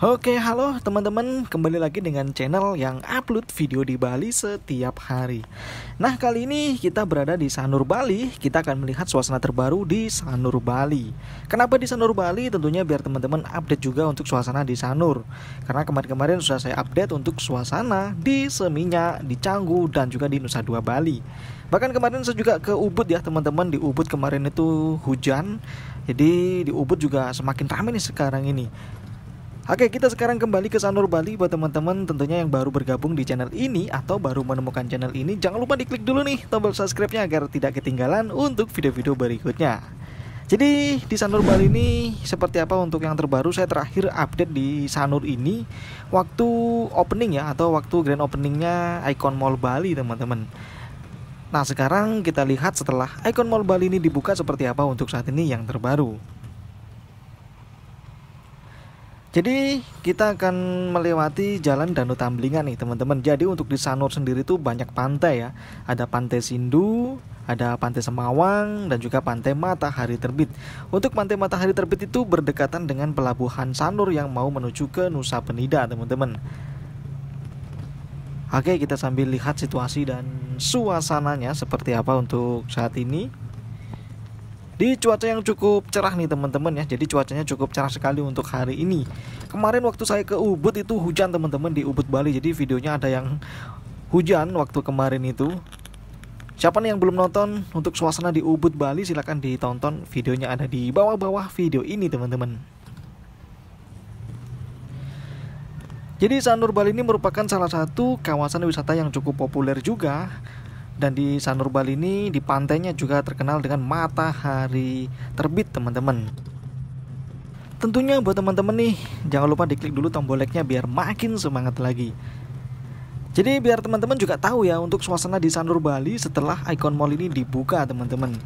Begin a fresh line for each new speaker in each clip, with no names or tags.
Oke, halo teman-teman, kembali lagi dengan channel yang upload video di Bali setiap hari. Nah, kali ini kita berada di Sanur Bali. Kita akan melihat suasana terbaru di Sanur Bali. Kenapa di Sanur Bali? Tentunya biar teman-teman update juga untuk suasana di Sanur. Karena kemarin-kemarin sudah saya update untuk suasana di Seminyak, di Canggu, dan juga di Nusa Dua Bali. Bahkan kemarin saya juga ke Ubud ya teman-teman. Di Ubud kemarin itu hujan. Jadi di Ubud juga semakin ramai nih sekarang ini. Oke, kita sekarang kembali ke Sanur Bali. Buat teman-teman tentunya yang baru bergabung di channel ini atau baru menemukan channel ini, jangan lupa diklik dulu nih tombol subscribe-nya agar tidak ketinggalan untuk video-video berikutnya. Jadi di Sanur Bali ini seperti apa untuk yang terbaru? Saya terakhir update di Sanur ini waktu opening ya, atau waktu grand openingnya Icon Mall Bali teman-teman. Nah, sekarang kita lihat setelah Icon Mall Bali ini dibuka seperti apa untuk saat ini yang terbaru. Jadi kita akan melewati jalan Danau Tamblingan nih teman-teman. Jadi untuk di Sanur sendiri tuh banyak pantai ya. Ada Pantai Sindu, ada Pantai Semawang, dan juga Pantai Matahari Terbit. Untuk Pantai Matahari Terbit itu berdekatan dengan pelabuhan Sanur yang mau menuju ke Nusa Penida teman-teman. Oke, kita sambil lihat situasi dan suasananya seperti apa untuk saat ini. Di cuaca yang cukup cerah nih teman-teman ya. Jadi cuacanya cukup cerah sekali untuk hari ini. Kemarin waktu saya ke Ubud itu hujan teman-teman, di Ubud Bali. Jadi videonya ada yang hujan waktu kemarin itu. Siapa nih yang belum nonton untuk suasana di Ubud Bali, silahkan ditonton. Videonya ada di bawah-bawah video ini teman-teman. Jadi Sanur Bali ini merupakan salah satu kawasan wisata yang cukup populer juga. Dan di Sanur Bali ini di pantainya juga terkenal dengan matahari terbit teman-teman. Tentunya buat teman-teman nih, jangan lupa diklik dulu tombol like-nya biar makin semangat lagi. Jadi biar teman-teman juga tahu ya untuk suasana di Sanur Bali setelah Icon Mall ini dibuka teman-teman.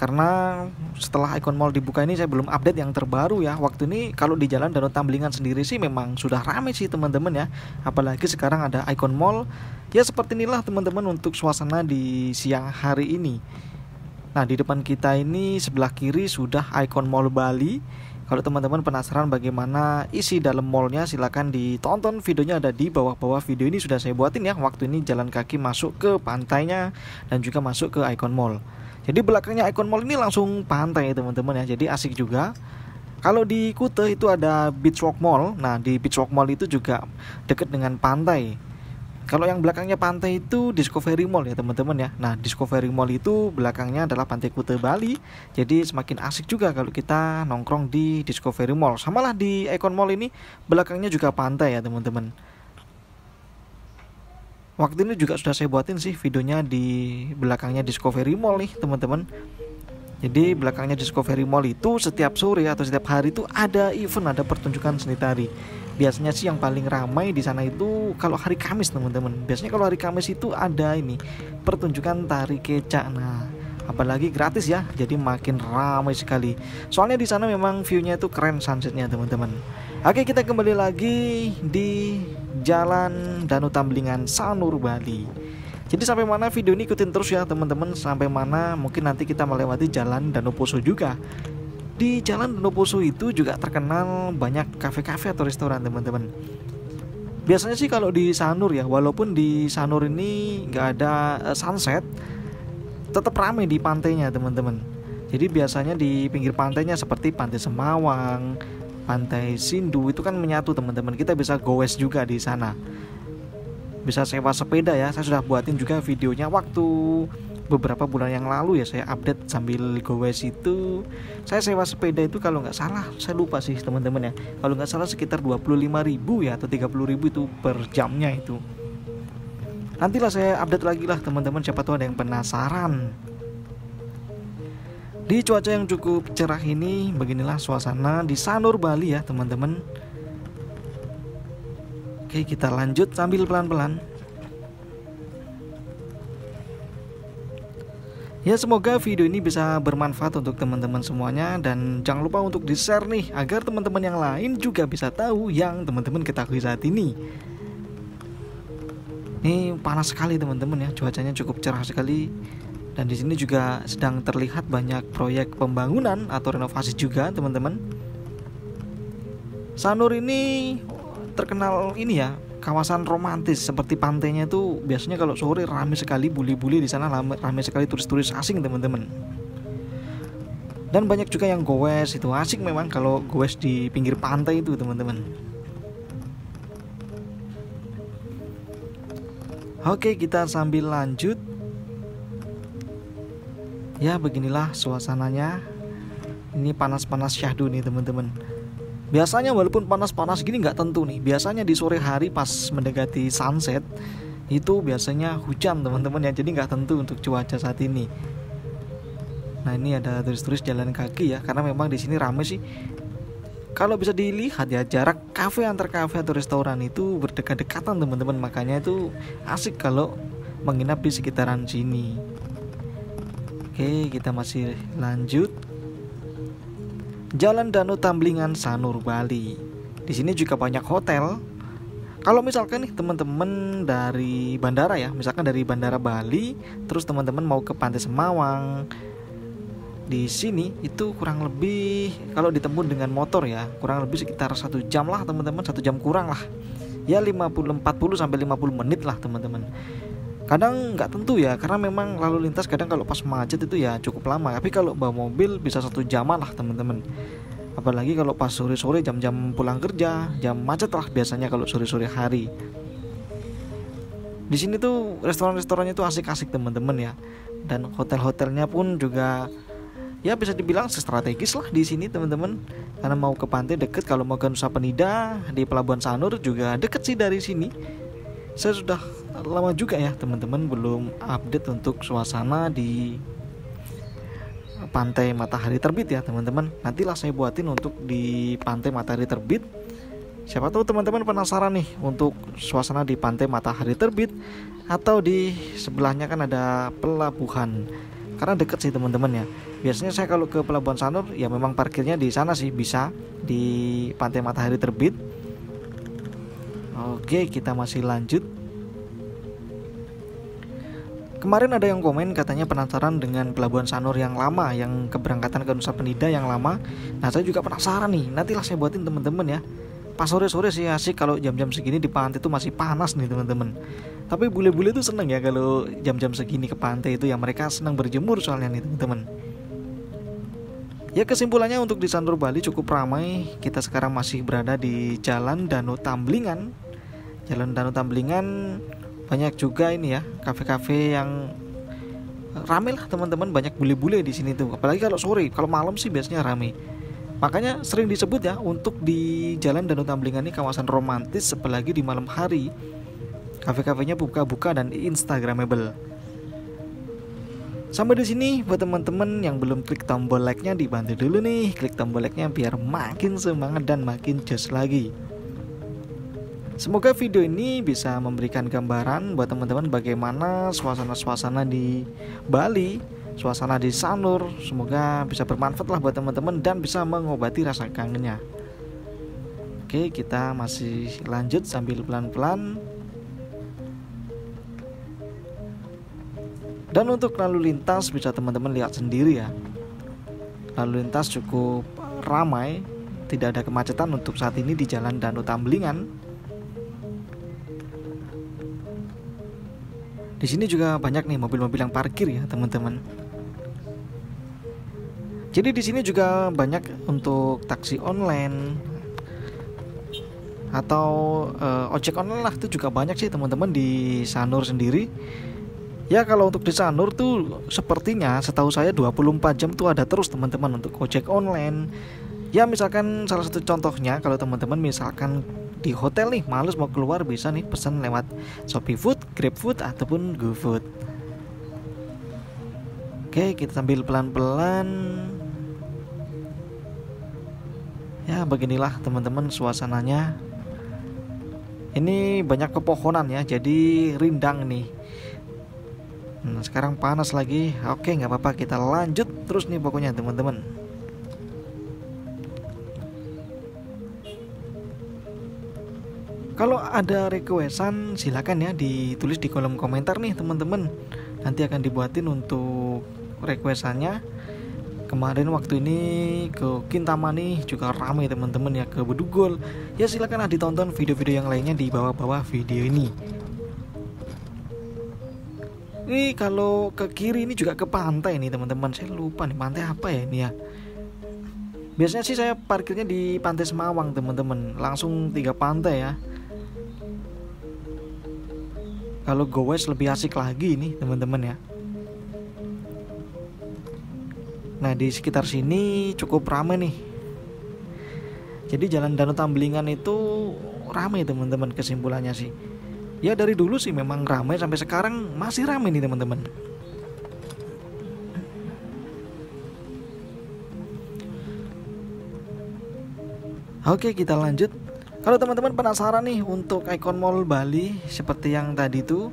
Karena setelah Icon Mall dibuka ini saya belum update yang terbaru ya. Waktu ini kalau di jalan Danau Tamblingan sendiri sih memang sudah ramai sih teman-teman ya. Apalagi sekarang ada Icon Mall. Ya seperti inilah teman-teman untuk suasana di siang hari ini. Nah, di depan kita ini sebelah kiri sudah Icon Mall Bali. Kalau teman-teman penasaran bagaimana isi dalam mallnya, silahkan ditonton videonya ada di bawah-bawah video ini sudah saya buatin ya. Waktu ini jalan kaki masuk ke pantainya dan juga masuk ke Icon Mall. Jadi belakangnya Icon Mall ini langsung pantai teman-teman ya. Jadi asik juga. Kalau di Kuta itu ada Beach Walk Mall. Nah, di Beach Walk Mall itu juga dekat dengan pantai. Kalau yang belakangnya pantai itu Discovery Mall ya teman-teman ya. Nah, Discovery Mall itu belakangnya adalah Pantai Kuta Bali. Jadi semakin asik juga kalau kita nongkrong di Discovery Mall. Samalah di Icon Mall ini belakangnya juga pantai ya teman-teman. Waktu ini juga sudah saya buatin sih videonya di belakangnya Discovery Mall nih teman-teman. Jadi belakangnya Discovery Mall itu setiap sore atau setiap hari itu ada event, ada pertunjukan seni tari. Biasanya sih yang paling ramai di sana itu kalau hari Kamis teman-teman. Biasanya kalau hari Kamis itu ada ini pertunjukan tari kecak. Nah, apalagi gratis ya, jadi makin ramai sekali. Soalnya di sana memang view-nya itu keren sunsetnya teman-teman. Oke, kita kembali lagi di Jalan Danau Tamblingan Sanur Bali. Jadi sampai mana video ini ikutin terus ya teman-teman. Sampai mana mungkin nanti kita melewati Jalan Danau Poso juga. Di Jalan Danau Poso itu juga terkenal banyak kafe-kafe atau restoran teman-teman. Biasanya sih kalau di Sanur ya, walaupun di Sanur ini nggak ada sunset, tetap ramai di pantainya teman-teman. Jadi biasanya di pinggir pantainya seperti Pantai Semawang, Pantai Sindu itu kan menyatu teman-teman. Kita bisa goes juga di sana. Bisa sewa sepeda ya. Saya sudah buatin juga videonya waktu beberapa bulan yang lalu ya, saya update sambil goes itu. Saya sewa sepeda itu kalau nggak salah, saya lupa sih teman-teman ya. Kalau nggak salah sekitar 25.000 ya atau 30.000 itu per jamnya itu. Nantilah saya update lagi lah teman-teman, siapa tahu ada yang penasaran. Di cuaca yang cukup cerah ini, beginilah suasana di Sanur Bali ya teman-teman. Oke, kita lanjut sambil pelan-pelan. Ya, semoga video ini bisa bermanfaat untuk teman-teman semuanya. Dan jangan lupa untuk di-share nih, agar teman-teman yang lain juga bisa tahu yang teman-teman ketahui saat ini. Ini panas sekali teman-teman ya, cuacanya cukup cerah sekali. Dan di sini juga sedang terlihat banyak proyek pembangunan atau renovasi juga teman-teman. Sanur ini terkenal ini ya, kawasan romantis. Seperti pantainya itu biasanya kalau sore ramai sekali bule-bule di sana, ramai sekali turis-turis asing teman-teman. Dan banyak juga yang goes, itu asik memang kalau goes di pinggir pantai itu teman-teman. Oke, kita sambil lanjut. Ya, beginilah suasananya. Ini panas-panas syahdu nih teman-teman. Biasanya walaupun panas-panas gini nggak tentu nih. Biasanya di sore hari pas mendekati sunset itu biasanya hujan teman-teman ya. Jadi nggak tentu untuk cuaca saat ini. Nah, ini ada turis-turis jalan kaki ya, karena memang di sini ramai sih. Kalau bisa dilihat ya, jarak kafe antar kafe atau restoran itu berdekat-dekatan teman-teman. Makanya itu asik kalau menginap di sekitaran sini. Oke, kita masih lanjut. Jalan Danau Tamblingan, Sanur, Bali. Di sini juga banyak hotel. Kalau misalkan nih teman-teman dari bandara ya, misalkan dari Bandara Bali, terus teman-teman mau ke Pantai Semawang, di sini itu kurang lebih kalau ditempuh dengan motor ya kurang lebih sekitar 1 jam lah teman-teman, 1 jam kurang lah ya, 40 sampai 50 menit lah teman-teman. Kadang nggak tentu ya, karena memang lalu lintas kadang kalau pas macet itu ya cukup lama, tapi kalau bawa mobil bisa 1 jaman lah teman-teman. Apalagi kalau pas sore-sore jam-jam pulang kerja, jam macet lah biasanya kalau sore-sore hari. Di sini tuh restoran-restorannya tuh asik-asik teman-teman ya, dan hotel-hotelnya pun juga ya bisa dibilang strategis lah di sini teman-teman, karena mau ke pantai deket, kalau mau ke Nusa Penida di Pelabuhan Sanur juga deket sih dari sini. Saya sudah lama juga ya teman-teman belum update untuk suasana di pantai matahari terbit ya teman-teman. Nantilah saya buatin untuk di pantai matahari terbit. Siapa tahu teman-teman penasaran nih untuk suasana di pantai matahari terbit, atau di sebelahnya kan ada pelabuhan, karena deket sih teman-teman ya. Biasanya saya kalau ke Pelabuhan Sanur ya memang parkirnya di sana sih, bisa di pantai matahari terbit. Oke, kita masih lanjut. Kemarin ada yang komen katanya penasaran dengan Pelabuhan Sanur yang lama, yang keberangkatan ke Nusa Penida yang lama. Nah, saya juga penasaran nih. Nantilah saya buatin teman-teman ya. Pas sore-sore sih asik, kalau jam-jam segini di pantai itu masih panas nih teman-teman. Tapi bule-bule itu seneng ya kalau jam-jam segini ke pantai itu ya, mereka senang berjemur soalnya nih teman-teman. Ya, kesimpulannya untuk di Sanur Bali cukup ramai. Kita sekarang masih berada di Jalan Danau Tamblingan. Jalan Danau Tamblingan banyak juga ini ya, kafe-kafe yang ramai lah teman-teman, banyak bule-bule di sini tuh. Apalagi kalau sore, kalau malam sih biasanya ramai. Makanya sering disebut ya untuk di Jalan Danau Tamblingan ini kawasan romantis, apalagi di malam hari. Kafe-kafenya buka-buka dan instagramable. Sampai di sini buat teman-teman yang belum klik tombol like-nya, dibantu dulu nih klik tombol like-nya biar makin semangat dan makin jos lagi. Semoga video ini bisa memberikan gambaran buat teman-teman bagaimana suasana-suasana di Bali, suasana di Sanur. Semoga bisa bermanfaat lah buat teman-teman dan bisa mengobati rasa kangennya. Oke, kita masih lanjut sambil pelan-pelan. Dan untuk lalu lintas bisa teman-teman lihat sendiri ya, lalu lintas cukup ramai, tidak ada kemacetan untuk saat ini di Jalan Danau Tamblingan. Di sini juga banyak nih mobil-mobil yang parkir ya teman-teman. Jadi di sini juga banyak untuk taksi online atau ojek online lah, itu juga banyak sih teman-teman di Sanur sendiri. Ya, kalau untuk di Sanur tuh sepertinya setahu saya 24 jam tuh ada terus teman-teman untuk ojek online. Ya, misalkan salah satu contohnya kalau teman-teman misalkan di hotel nih males mau keluar, bisa nih pesan lewat Shopee Food, GrabFood ataupun GoFood. Oke, kita sambil pelan-pelan. Ya, beginilah teman-teman suasananya. Ini banyak pepohonan ya, jadi rindang nih. Nah, sekarang panas lagi. Oke, nggak apa-apa, kita lanjut terus nih pokoknya teman-teman. Kalau ada requestan silakan ya ditulis di kolom komentar nih teman-teman. Nanti akan dibuatin untuk requestannya. Kemarin waktu ini ke Kintamani juga ramai teman-teman ya, ke Bedugul. Ya silakanlah ditonton video-video yang lainnya di bawah-bawah video ini. Ini kalau ke kiri ini juga ke pantai nih teman-teman. Saya lupa nih pantai apa ya ini ya. Biasanya sih saya parkirnya di Pantai Semawang teman-teman. Langsung 3 pantai ya. Kalau goes lebih asik lagi nih teman-teman ya. Nah di sekitar sini cukup ramai nih. Jadi jalan Danau Tambelingan itu ramai teman-teman, kesimpulannya sih. Ya dari dulu sih memang ramai, sampai sekarang masih ramai nih teman-teman. Oke, kita lanjut. Kalau teman-teman penasaran nih untuk ikon Mall Bali seperti yang tadi tuh,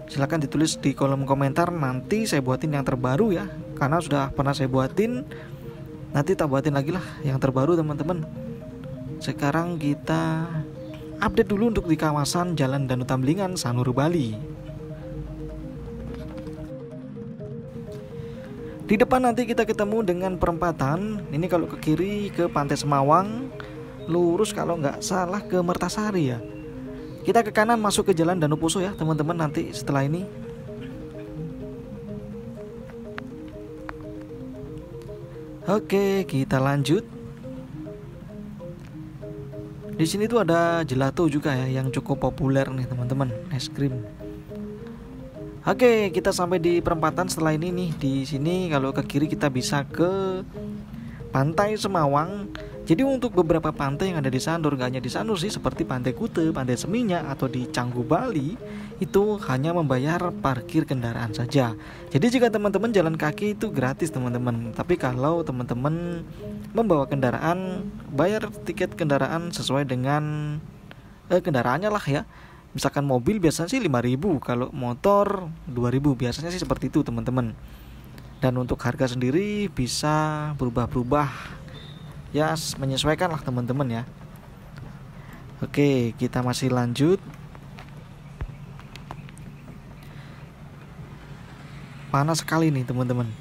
silahkan ditulis di kolom komentar. Nanti saya buatin yang terbaru ya, karena sudah pernah saya buatin. Nanti tak buatin lagi lah yang terbaru teman-teman. Sekarang kita update dulu untuk di kawasan Jalan Danau Tambelingan, Sanur, Bali. Di depan nanti kita ketemu dengan perempatan. Ini kalau ke kiri ke Pantai Semawang, lurus kalau nggak salah ke Mertasari ya. Kita ke kanan masuk ke Jalan Danau Poso ya teman-teman nanti setelah ini. Oke, kita lanjut. Di sini tuh ada gelato juga ya yang cukup populer nih teman-teman, es krim. Oke, kita sampai di perempatan setelah ini nih. Di sini kalau ke kiri kita bisa ke Pantai Semawang. Jadi untuk beberapa pantai yang ada di Sanur, gak hanya di Sanur sih, seperti Pantai Kute, Pantai Seminyak, atau di Canggu, Bali, itu hanya membayar parkir kendaraan saja. Jadi jika teman-teman jalan kaki itu gratis teman-teman. Tapi kalau teman-teman membawa kendaraan, bayar tiket kendaraan sesuai dengan kendaraannya lah ya. Misalkan mobil biasanya sih 5.000, kalau motor 2.000, biasanya sih seperti itu teman-teman. Dan untuk harga sendiri bisa berubah-ubah, ya menyesuaikan lah teman-teman ya. Oke, kita masih lanjut. Panas sekali nih teman-teman.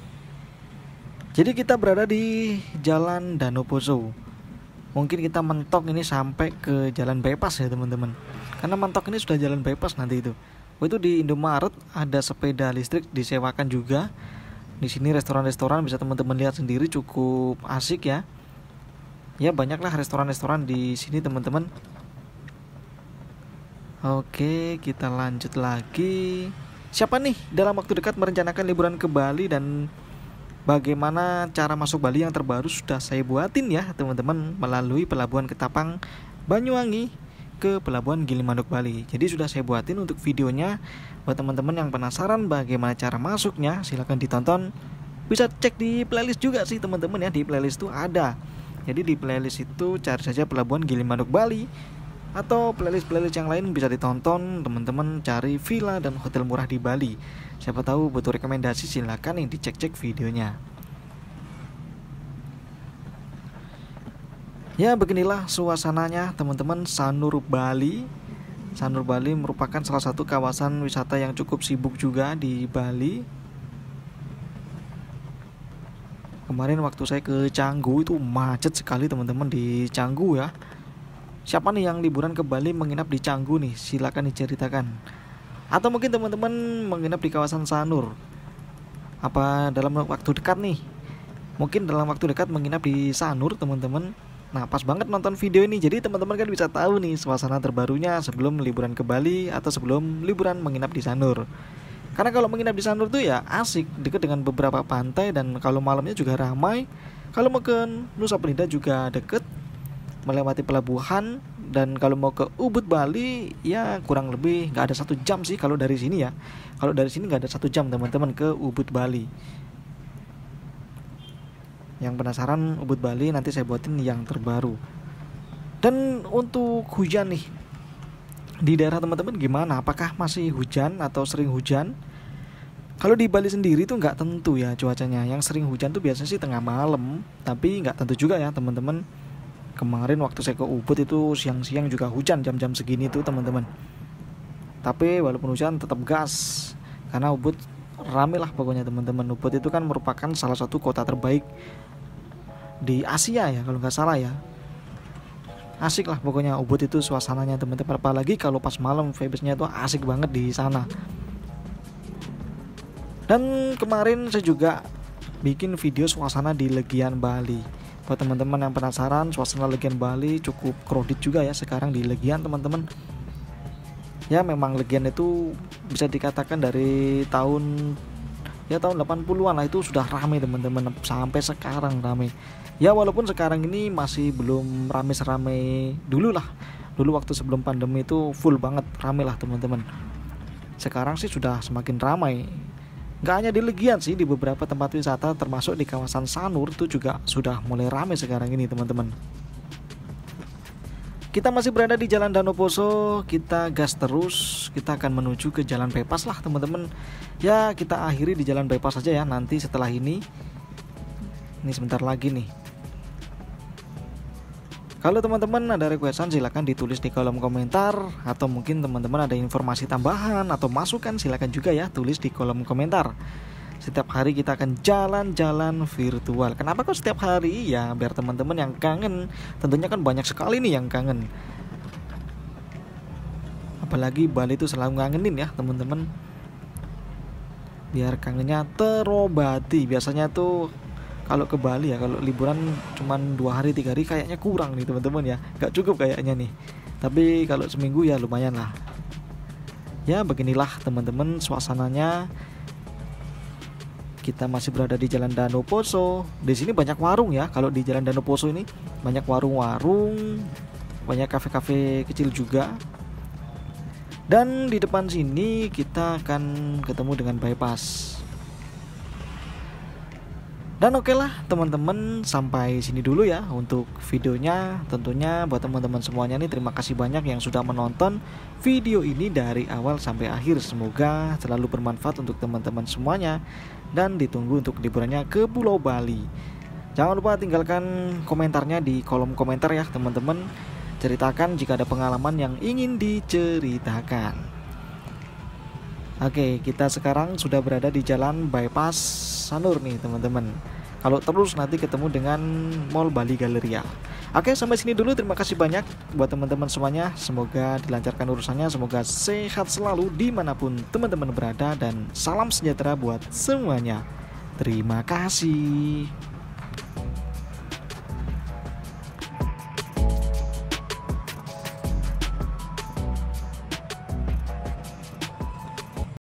Jadi kita berada di Jalan Danau Poso. Mungkin kita mentok ini sampai ke jalan bypass ya teman-teman. Karena mentok ini sudah jalan bypass nanti itu. Itu di Indomaret ada sepeda listrik disewakan juga. Di sini restoran-restoran bisa teman-teman lihat sendiri, cukup asik ya. Ya banyaklah restoran-restoran di sini teman-teman. Oke, kita lanjut lagi. Siapa nih dalam waktu dekat merencanakan liburan ke Bali dan bagaimana cara masuk Bali yang terbaru sudah saya buatin ya teman-teman, melalui Pelabuhan Ketapang Banyuwangi ke Pelabuhan Gilimanuk Bali. Jadi sudah saya buatin untuk videonya. Buat teman-teman yang penasaran bagaimana cara masuknya, silahkan ditonton. Bisa cek di playlist juga sih teman-teman ya, di playlist itu ada. Jadi di playlist itu cari saja Pelabuhan Gilimanuk Bali, atau playlist-playlist yang lain bisa ditonton. Teman-teman cari villa dan hotel murah di Bali. Siapa tahu butuh rekomendasi, silakan yang dicek-cek videonya. Ya beginilah suasananya teman-teman Sanur Bali. Sanur Bali merupakan salah satu kawasan wisata yang cukup sibuk juga di Bali. Kemarin waktu saya ke Canggu itu macet sekali teman-teman di Canggu ya. Siapa nih yang liburan ke Bali menginap di Canggu nih? Silakan diceritakan. Atau mungkin teman-teman menginap di kawasan Sanur. Apa dalam waktu dekat nih? Mungkin dalam waktu dekat menginap di Sanur teman-teman. Nah pas banget nonton video ini. Jadi teman-teman kan bisa tahu nih suasana terbarunya sebelum liburan ke Bali atau sebelum liburan menginap di Sanur. Karena kalau menginap di Sanur tuh ya asik, dekat dengan beberapa pantai, dan kalau malamnya juga ramai. Kalau mau ke Nusa Penida juga deket, melewati pelabuhan. Dan kalau mau ke Ubud Bali ya kurang lebih nggak ada 1 jam sih kalau dari sini ya. Kalau dari sini nggak ada 1 jam teman-teman ke Ubud Bali. Yang penasaran Ubud Bali nanti saya buatin yang terbaru. Dan untuk hujan nih, di daerah teman-teman gimana? Apakah masih hujan atau sering hujan? Kalau di Bali sendiri tuh nggak tentu ya cuacanya. Yang sering hujan tuh biasanya sih tengah malam, tapi nggak tentu juga ya teman-teman. Kemarin waktu saya ke Ubud itu siang-siang juga hujan jam-jam segini tuh teman-teman. Tapi walaupun hujan tetap gas, karena Ubud rame lah pokoknya teman-teman. Ubud itu kan merupakan salah satu kota terbaik di Asia ya kalau nggak salah ya. Asik lah pokoknya Ubud itu suasananya teman-teman, apalagi kalau pas malam vibesnya itu asik banget di sana. Dan kemarin saya juga bikin video suasana di Legian Bali. Buat teman-teman yang penasaran, suasana Legian Bali cukup crowded juga ya sekarang di Legian teman-teman. Ya memang Legian itu bisa dikatakan dari tahun 80-an lah itu sudah ramai teman-teman, sampai sekarang ramai. Ya walaupun sekarang ini masih belum ramai seramai dulu lah. Dulu waktu sebelum pandemi itu full banget ramai lah teman-teman. Sekarang sih sudah semakin ramai. Nggak hanya di Legian sih, di beberapa tempat wisata termasuk di kawasan Sanur itu juga sudah mulai ramai sekarang ini teman-teman. Kita masih berada di Jalan Danau Poso, kita gas terus, kita akan menuju ke Jalan Bypass lah teman-teman. Ya kita akhiri di Jalan Bypass saja ya nanti setelah ini. Ini sebentar lagi nih. Kalau teman-teman ada requestan silahkan ditulis di kolom komentar, atau mungkin teman-teman ada informasi tambahan atau masukan silahkan juga ya tulis di kolom komentar. Setiap hari kita akan jalan-jalan virtual. Kenapa kok setiap hari? Ya biar teman-teman yang kangen, tentunya kan banyak sekali nih yang kangen. Apalagi Bali itu selalu ngangenin ya teman-teman. Biar kangennya terobati. Biasanya tuh kalau ke Bali ya, kalau liburan cuman 2 hari 3 hari kayaknya kurang nih teman-teman ya, gak cukup kayaknya nih. Tapi kalau seminggu ya lumayan lah. Ya beginilah teman-teman suasananya. Kita masih berada di Jalan Danau Poso. Di sini banyak warung ya. Kalau di Jalan Danau Poso ini banyak warung-warung, banyak kafe-kafe kecil juga. Dan di depan sini kita akan ketemu dengan bypass. Dan oke lah teman-teman, sampai sini dulu ya untuk videonya. Tentunya buat teman-teman semuanya nih terima kasih banyak yang sudah menonton video ini dari awal sampai akhir. Semoga selalu bermanfaat untuk teman-teman semuanya, dan ditunggu untuk liburannya ke Pulau Bali. Jangan lupa tinggalkan komentarnya di kolom komentar ya teman-teman. Ceritakan jika ada pengalaman yang ingin diceritakan. Oke, kita sekarang sudah berada di Jalan Bypass Sanur nih teman-teman. Kalau terus nanti ketemu dengan Mall Bali Galleria. Oke, sampai sini dulu. Terima kasih banyak buat teman-teman semuanya. Semoga dilancarkan urusannya. Semoga sehat selalu dimanapun teman-teman berada. Dan salam sejahtera buat semuanya. Terima kasih.